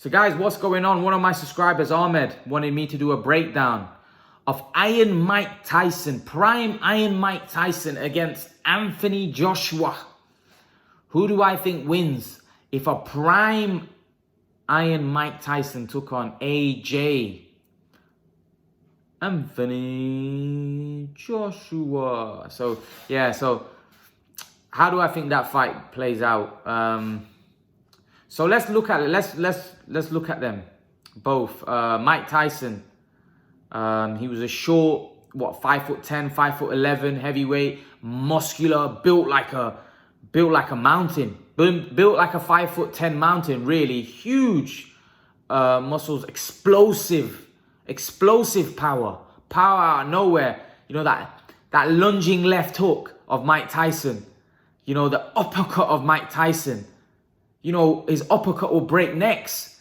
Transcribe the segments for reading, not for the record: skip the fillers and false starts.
So guys, what's going on? One of my subscribers, Ahmed, wanted me to do a breakdown of Iron Mike Tyson, prime Iron Mike Tyson against Anthony Joshua. Who do I think wins if a prime Iron Mike Tyson took on AJ? Anthony Joshua. So how do I think that fight plays out? So let's look at it. Let's look at them both. Mike Tyson, he was a short, 5'10", 5'11", heavyweight, muscular, built like a mountain, built like a 5'10" mountain. Really huge muscles, explosive power out of nowhere. You know that lunging left hook of Mike Tyson. You know, the uppercut of Mike Tyson. You know, his uppercut will break necks.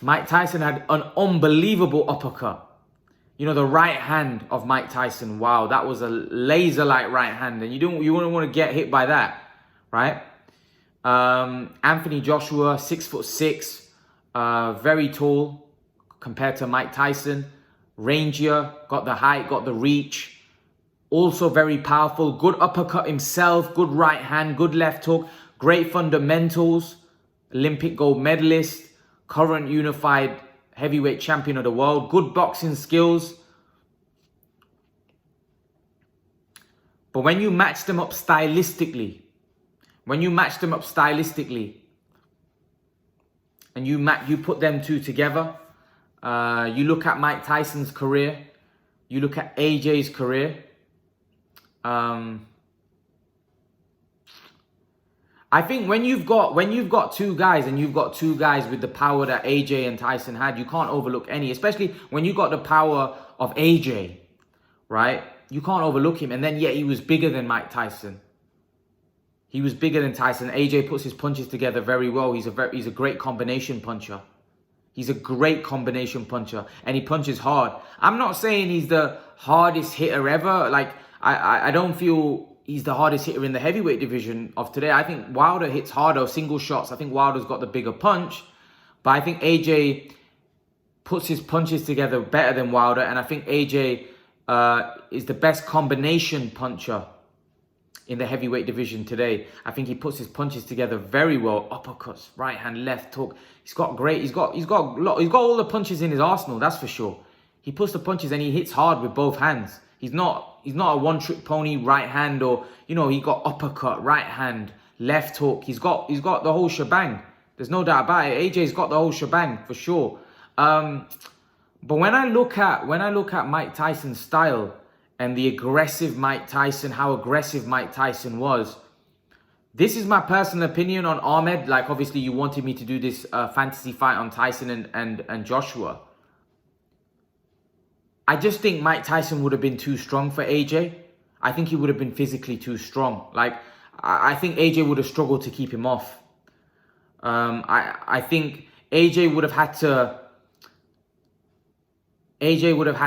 Mike Tyson had an unbelievable uppercut. You know, the right hand of Mike Tyson. Wow, that was a laser-like right hand. And you wouldn't want to get hit by that, right? Anthony Joshua, 6'6", very tall compared to Mike Tyson. Rangier, got the height, got the reach. Also very powerful. Good uppercut himself. Good right hand, good left hook. Great fundamentals. Olympic gold medalist, current unified heavyweight champion of the world, good boxing skills. But when you match them up stylistically, and you put them two together, you look at Mike Tyson's career, you look at AJ's career, I think when you've got two guys and you've got two guys with the power that AJ and Tyson had, you can't overlook any, especially when you got the power of AJ, right? You can't overlook him. And then yet he was bigger than Mike Tyson. He was bigger than Tyson. AJ puts his punches together very well. He's a great combination puncher. He's a great combination puncher and he punches hard. I'm not saying he's the hardest hitter ever. Like I don't feel he's the hardest hitter in the heavyweight division of today. I think Wilder hits harder, single shots. I think Wilder's got the bigger punch. But I think AJ puts his punches together better than Wilder. And I think AJ is the best combination puncher in the heavyweight division today. I think he puts his punches together very well. Uppercuts, right hand, left hook. He's got all the punches in his arsenal, that's for sure. He puts the punches and he hits hard with both hands. He's not a one-trick pony right hand, or, you know, he got uppercut, right hand, left hook. He's got the whole shebang. There's no doubt about it. AJ's got the whole shebang for sure. But when I look at Mike Tyson's style and the aggressive Mike Tyson, how aggressive Mike Tyson was, this is my personal opinion on Ahmed. Like, obviously you wanted me to do this fantasy fight on Tyson and Joshua. I just think Mike Tyson would have been too strong for AJ. I think he would have been physically too strong. Like, I think AJ would have struggled to keep him off. I think AJ would have had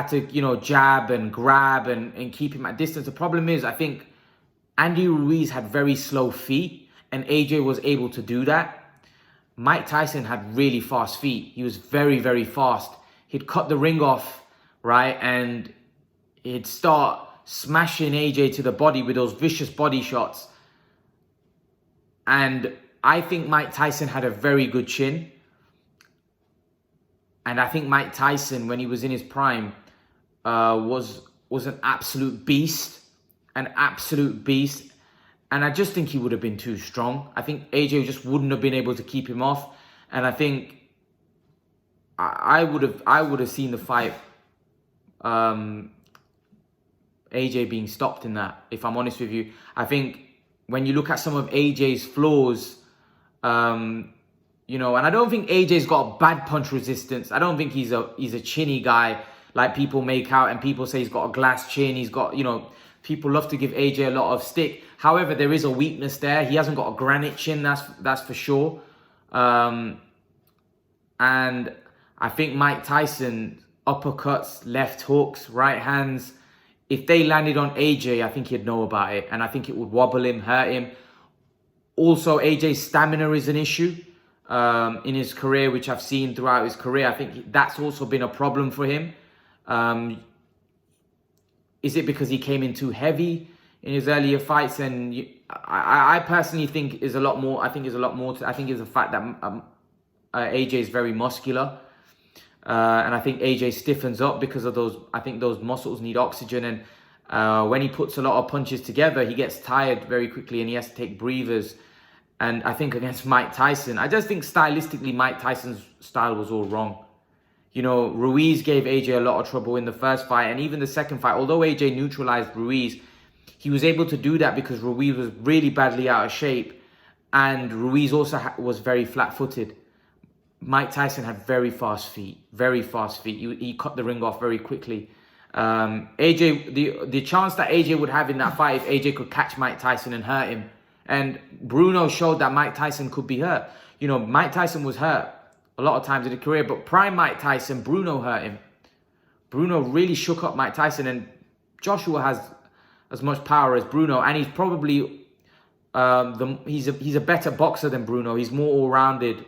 to, you know, jab and grab and keep him at distance. The problem is, I think Andy Ruiz had very slow feet and AJ was able to do that. Mike Tyson had really fast feet. He was very, very fast. He'd cut the ring off, right? And he'd start smashing AJ to the body with those vicious body shots. And I think Mike Tyson had a very good chin. And I think Mike Tyson, when he was in his prime, was an absolute beast. An absolute beast. And I just think he would have been too strong. I think AJ just wouldn't have been able to keep him off. And I think I would have seen the fight, AJ being stopped in that, if I'm honest with you. I think when you look at some of AJ's flaws, you know, and I don't think AJ's got bad punch resistance. I don't think he's a chinny guy like people make out, and people say he's got a glass chin. He's got, you know, people love to give AJ a lot of stick. However, there is a weakness there. He hasn't got a granite chin, that's for sure. And I think Mike Tyson, uppercuts, left hooks, right hands, if they landed on AJ, I think he'd know about it. And I think it would wobble him, hurt him. Also, AJ's stamina is an issue. in his career, which I've seen throughout his career. I think that's also been a problem for him. Is it because he came in too heavy in his earlier fights? And I personally think is a lot more. I think is a lot more. I think is the fact that AJ is very muscular, and I think AJ stiffens up because of those. I think those muscles need oxygen, and when he puts a lot of punches together, he gets tired very quickly, and he has to take breathers. And I think against Mike Tyson, I just think stylistically, Mike Tyson's style was all wrong. You know, Ruiz gave AJ a lot of trouble in the first fight, and even the second fight. Although AJ neutralized Ruiz, he was able to do that because Ruiz was really badly out of shape, and Ruiz also was very flat-footed. Mike Tyson had very fast feet, very fast feet. He cut the ring off very quickly. AJ, the chance that AJ would have in that fight if AJ could catch Mike Tyson and hurt him. And Bruno showed that Mike Tyson could be hurt. You know, Mike Tyson was hurt a lot of times in his career, but prime Mike Tyson, Bruno hurt him. Bruno really shook up Mike Tyson, and Joshua has as much power as Bruno, and he's probably he's a better boxer than Bruno. He's more all-rounded.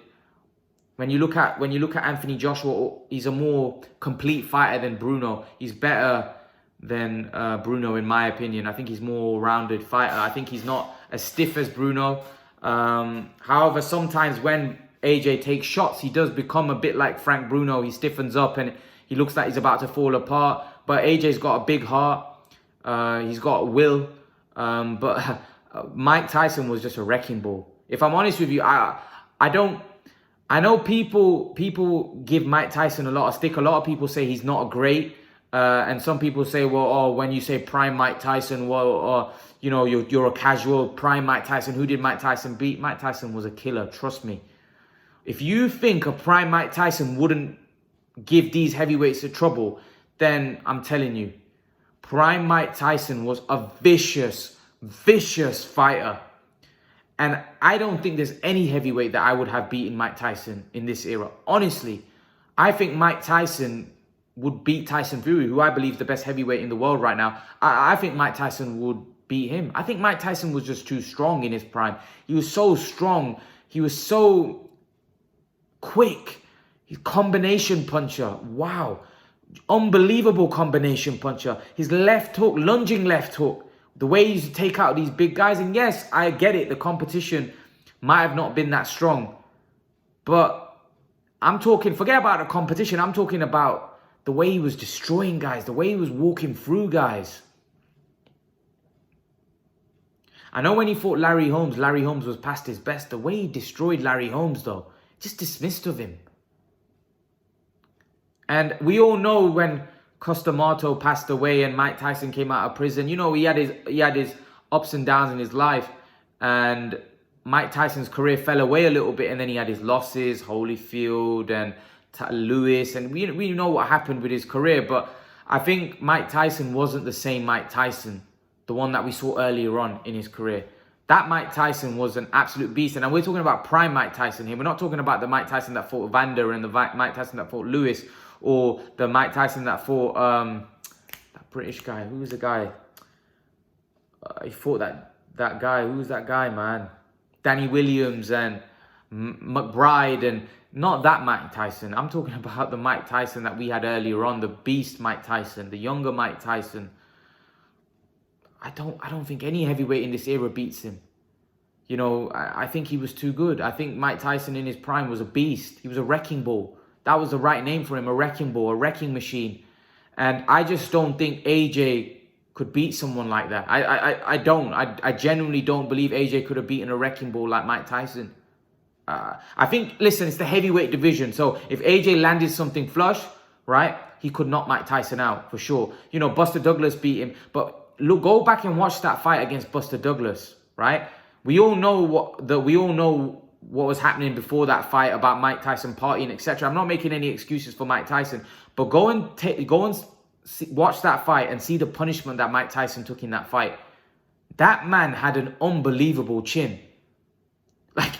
When you look at Anthony Joshua, he's a more complete fighter than Bruno. He's better than Bruno, in my opinion. I think he's more all-rounded fighter. I think he's not as stiff as Bruno. However, sometimes when AJ takes shots, he does become a bit like Frank Bruno. He stiffens up and he looks like he's about to fall apart. But AJ's got a big heart. He's got will. But Mike Tyson was just a wrecking ball. If I'm honest with you, I know people give Mike Tyson a lot of stick. A lot of people say he's not great. And some people say, well, oh, when you say prime Mike Tyson, well, or, you know, you're a casual prime Mike Tyson. Who did Mike Tyson beat? Mike Tyson was a killer, trust me. If you think a prime Mike Tyson wouldn't give these heavyweights a trouble, then I'm telling you, prime Mike Tyson was a vicious, vicious fighter. And I don't think there's any heavyweight that I would have beaten Mike Tyson in this era. Honestly, I think Mike Tyson would beat Tyson Fury, who I believe is the best heavyweight in the world right now. I think Mike Tyson would beat him. I think Mike Tyson was just too strong in his prime. He was so strong. He was so quick. His combination puncher. Wow. Unbelievable combination puncher. His left hook, lunging left hook. The way he used to take out these big guys. And yes, I get it. The competition might have not been that strong. But I'm talking, forget about the competition. I'm talking about the way he was destroying guys, the way he was walking through guys. I know when he fought Larry Holmes was past his best. The way he destroyed Larry Holmes, though, just dismissed of him. And we all know when Costamato passed away and Mike Tyson came out of prison, you know, he had his ups and downs in his life. And Mike Tyson's career fell away a little bit, and then he had his losses, Holyfield and Lewis, and we know what happened with his career. But I think Mike Tyson wasn't the same Mike Tyson, the one that we saw earlier on in his career. That Mike Tyson was an absolute beast. And we're talking about prime Mike Tyson here. We're not talking about the Mike Tyson that fought Vander and the Mike Tyson that fought Lewis, or the Mike Tyson that fought that British guy. Who was the guy? He fought that guy. Who was that guy, man? Danny Williams and McBride, and not that Mike Tyson. I'm talking about the Mike Tyson that we had earlier on, the beast Mike Tyson, the younger Mike Tyson. I don't think any heavyweight in this era beats him. You know, I think he was too good. I think Mike Tyson in his prime was a beast. He was a wrecking ball. That was the right name for him, a wrecking ball, a wrecking machine. And I just don't think AJ could beat someone like that. I genuinely don't believe AJ could have beaten a wrecking ball like Mike Tyson. I think, listen, it's the heavyweight division. So if AJ landed something flush, right, he could knock Mike Tyson out for sure. You know, Buster Douglas beat him. But look, go back and watch that fight against Buster Douglas, right? We all know what was happening before that fight about Mike Tyson partying, etc. I'm not making any excuses for Mike Tyson, but go and watch that fight and see the punishment that Mike Tyson took in that fight. That man had an unbelievable chin. Like,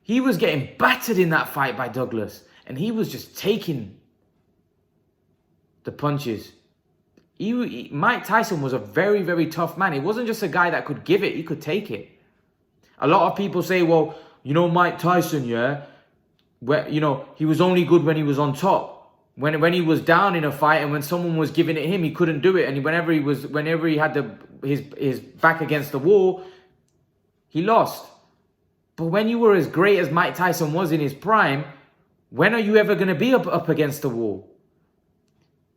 he was getting battered in that fight by Douglas, and he was just taking the punches. Mike Tyson was a very, very tough man. He wasn't just a guy that could give it, he could take it. A lot of people say, well, you know, Mike Tyson, yeah, where, you know, he was only good when he was on top. When he was down in a fight and when someone was giving it him, he couldn't do it. And whenever he had his back against the wall, he lost. But when you were as great as Mike Tyson was in his prime, when are you ever going to be up against the wall?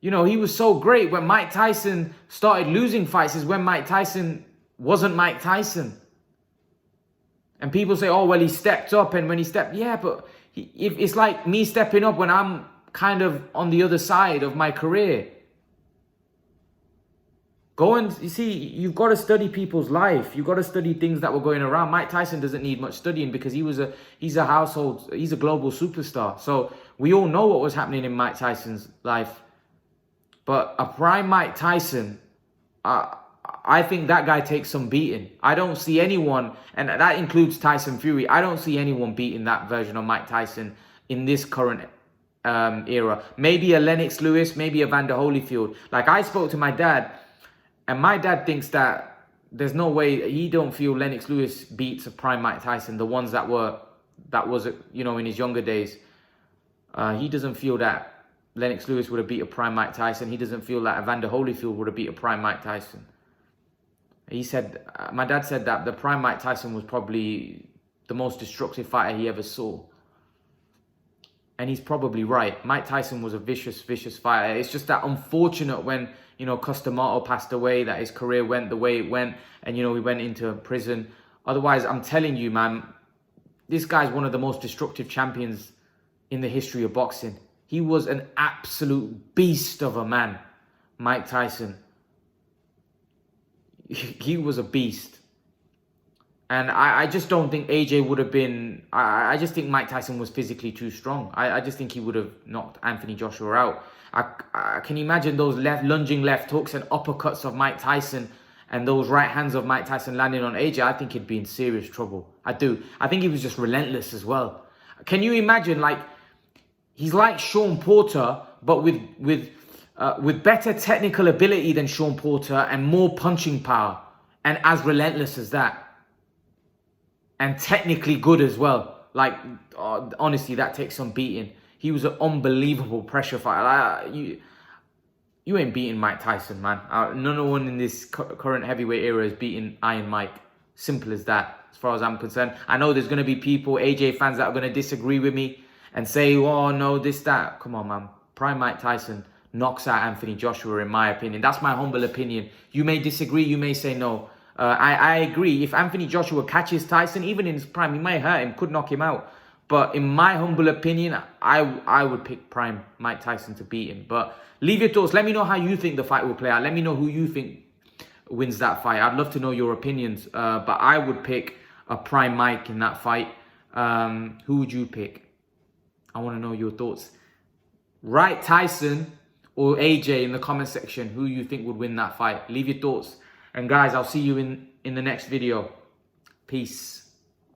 You know, he was so great. When Mike Tyson started losing fights is when Mike Tyson wasn't Mike Tyson. And people say, oh, well, he stepped up. And when he stepped, yeah, but it's like me stepping up when I'm kind of on the other side of my career. Go and, you see, you've got to study people's life. You've got to study things that were going around. Mike Tyson doesn't need much studying because he's a global superstar. So we all know what was happening in Mike Tyson's life. But a prime Mike Tyson, I think that guy takes some beating. I don't see anyone, and that includes Tyson Fury, I don't see anyone beating that version of Mike Tyson in this current era. Maybe a Lennox Lewis, maybe a Vander Holyfield. Like, I spoke to my dad, and my dad thinks that there's no way, he don't feel Lennox Lewis beats a prime Mike Tyson, the ones that was, you know, in his younger days. He doesn't feel that Lennox Lewis would have beat a prime Mike Tyson. He doesn't feel that Evander Holyfield would have beat a prime Mike Tyson. He said, my dad said that the prime Mike Tyson was probably the most destructive fighter he ever saw. And he's probably right. Mike Tyson was a vicious, vicious fighter. It's just that unfortunate when, you know, Costamato passed away, that his career went the way it went. And, you know, he went into prison. Otherwise, I'm telling you, man, this guy's one of the most destructive champions in the history of boxing. He was an absolute beast of a man, Mike Tyson. He was a beast. And I just don't think AJ would have been... I just think Mike Tyson was physically too strong. I just think he would have knocked Anthony Joshua out. I can imagine those lunging left hooks and uppercuts of Mike Tyson and those right hands of Mike Tyson landing on AJ. I think he'd be in serious trouble. I do. I think he was just relentless as well. Can you imagine, like, he's like Sean Porter, but with better technical ability than Sean Porter and more punching power, and as relentless as that. And technically good as well. Like, honestly, that takes some beating. He was an unbelievable pressure fighter. You ain't beating Mike Tyson, man. No one in this current heavyweight era is beating Iron Mike. Simple as that, as far as I'm concerned. I know there's going to be people, AJ fans, that are going to disagree with me and say, oh, no, this, that. Come on, man. Prime Mike Tyson knocks out Anthony Joshua, in my opinion. That's my humble opinion. You may disagree. You may say no. I agree. If Anthony Joshua catches Tyson, even in his prime, he might hurt him, could knock him out. But in my humble opinion, I would pick prime Mike Tyson to beat him. But leave your thoughts. Let me know how you think the fight will play out. Let me know who you think wins that fight. I'd love to know your opinions. But I would pick a prime Mike in that fight. Who would you pick? I want to know your thoughts. Write Tyson or AJ in the comment section who you think would win that fight. Leave your thoughts. And guys, I'll see you in the next video. Peace.